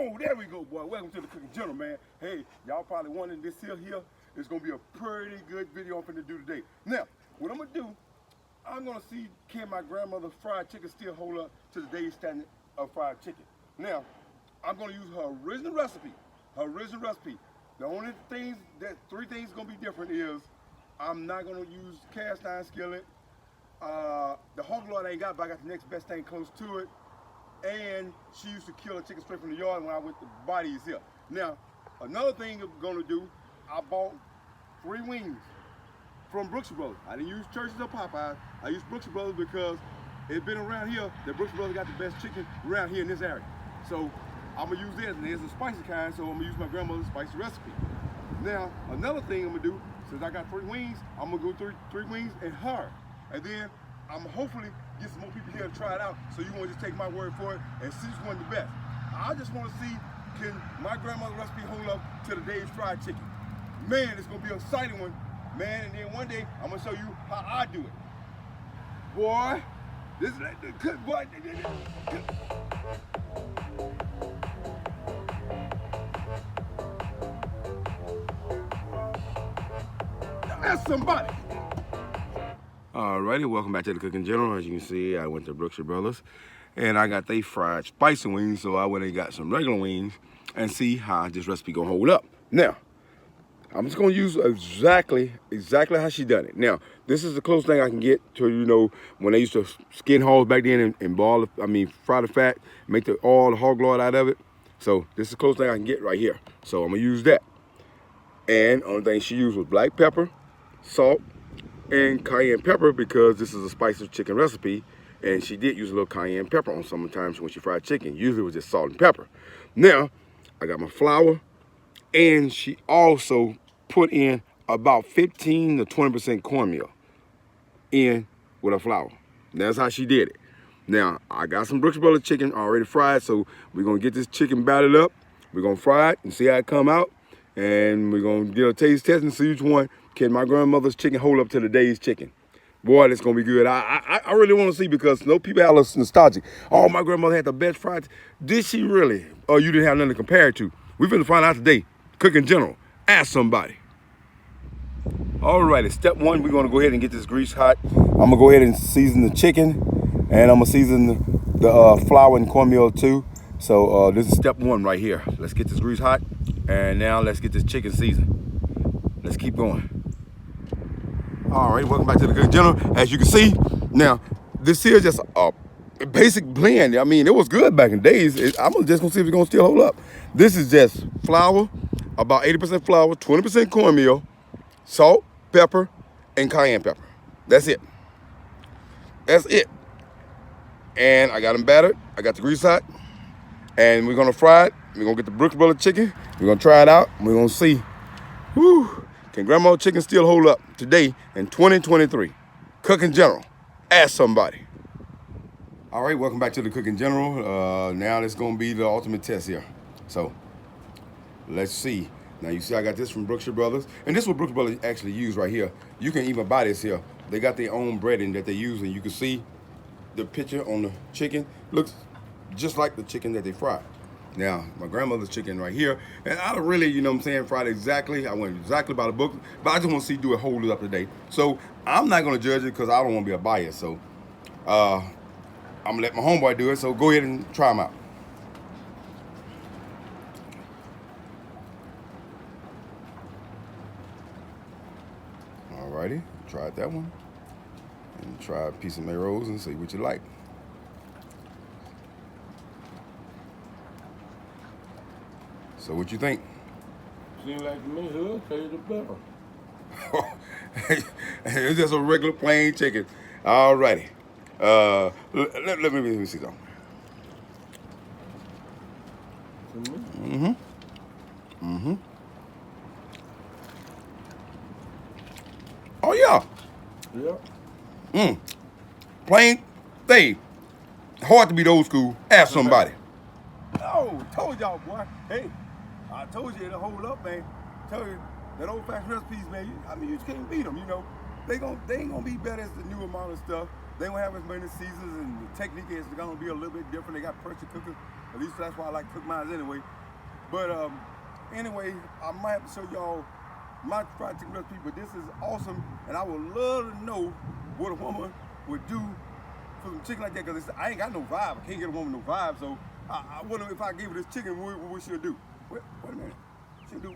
Oh, there we go, boy. Welcome to the Cooking General, man. Hey, y'all probably wondering this here is gonna be a pretty good video I'm finna do today. Now, what I'm gonna do, I'm gonna see can my grandmother's fried chicken still hold up to today's standard of fried chicken. Now, I'm gonna use her original recipe. The only things three things gonna be different is I'm not gonna use cast iron skillet. The hog lard I ain't got, but I got the next best thing close to it. And she used to kill a chicken straight from the yard when I went to bodies here. Now, another thing I'm gonna do, I bought 3 wings from Brooks Brothers. I didn't use Church's or Popeyes. I used Brooks Brothers because it's been around here that Brooks Brothers got the best chicken around here in this area. So I'm gonna use this, and it's a spicy kind, so I'm gonna use my grandmother's spicy recipe. Now, another thing I'm gonna do, since I got 3 wings, I'm gonna go 3 wings and her. And then I'm hopefully get some more people here to try it out, so you won't just take my word for it and see which one's the best. I just want to see, can my grandmother's recipe hold up to today's fried chicken? Man, it's going to be an exciting one, man, and then one day I'm going to show you how I do it. Boy, this is like the good boy. That's somebody. Alrighty, welcome back to the Cooking General. As you can see, I went to Brooks Brothers and I got they fried spicy wings, so I went and got some regular wings and see how this recipe gonna hold up. Now, I'm just gonna use exactly how she done it. Now, this is the closest thing I can get to, you know, when they used to skin hogs back then and fry the fat, make the hog lard out of it. So this is the closest thing I can get right here. So I'm gonna use that. And only thing she used was black pepper, salt, and cayenne pepper, because this is a spicy chicken recipe, and she did use a little cayenne pepper on sometimes when she fried chicken. Usually it was just salt and pepper. Now, I got my flour, and she also put in about 15 to 20% cornmeal in with her flour. That's how she did it. Now, I got some Brooks Brothers chicken already fried, so we're gonna get this chicken battered up. We're gonna fry it and see how it come out, and we're gonna get a taste test and see which one can my grandmother's chicken hold up to today's chicken. Boy, it's gonna be good. I really want to see, because no people have nostalgic. Oh, my grandmother had the best fried. Did she really? Or you didn't have nothing to compare it to? We're gonna find out today. Cooking General, ask somebody. Alrighty, step 1, we're gonna go ahead and get this grease hot. I'm gonna go ahead and season the chicken, and I'm gonna season the flour and cornmeal too. So this is step 1 right here. Let's get this grease hot, and now let's get this chicken seasoned. Let's keep going. All right, welcome back to the Cooking General. As you can see, now this here is just a basic blend. I mean, it was good back in the days. I'm just gonna see if it's gonna still hold up. This is just flour, about 80% flour, 20% cornmeal, salt, pepper, and cayenne pepper. That's it. That's it. And I got them battered. I got the grease hot, and we're gonna fry it. We're gonna get the Brooks Brothers chicken. We're gonna try it out. We're gonna see. Whew. Can grandma's chicken still hold up today in 2023? Cooking General, ask somebody. All right, welcome back to the Cooking General. Now it's gonna be the ultimate test here. So let's see. Now you see I got this from Brooks Brothers, and this is what Brooks Brothers actually use right here. You can even buy this here. They got their own breading that they use, and you can see the picture on the chicken. Looks just like the chicken that they fried. Now, my grandmother's chicken right here, and I don't really, you know what I'm saying, fried exactly. I went exactly by the book, but I just want to see do it hold it up today. So I'm not going to judge it because I don't want to be a bias. So I'm going to let my homeboy do it. So go ahead and try them out. Alrighty, tried that one. And try a piece of Melrose and see what you like. So what you think? Seems like to me, who'll taste the better. It's just a regular plain chicken. Alrighty. Let me see something. Oh yeah. Yeah. Plain thing. Hard to beat old school. Ask somebody. Oh, told y'all, boy. Hey, I told you it'll hold up, man. Tell you that old-fashioned recipes, man. I mean, you just can't beat them. You know, they ain't gonna be better as the newer modern stuff. they don't have as many seasons, and the technique is gonna be a little bit different. They got pressure cookers. At least that's why I like to cook mine anyway. But anyway, I might have to show y'all my fried chicken recipe. But this is awesome, and I would love to know what a woman would do for some chicken like that. Because I ain't got no vibe. I can't get a woman no vibe. So I wonder if I gave her this chicken, what she'll do. Wait a minute. She'll do.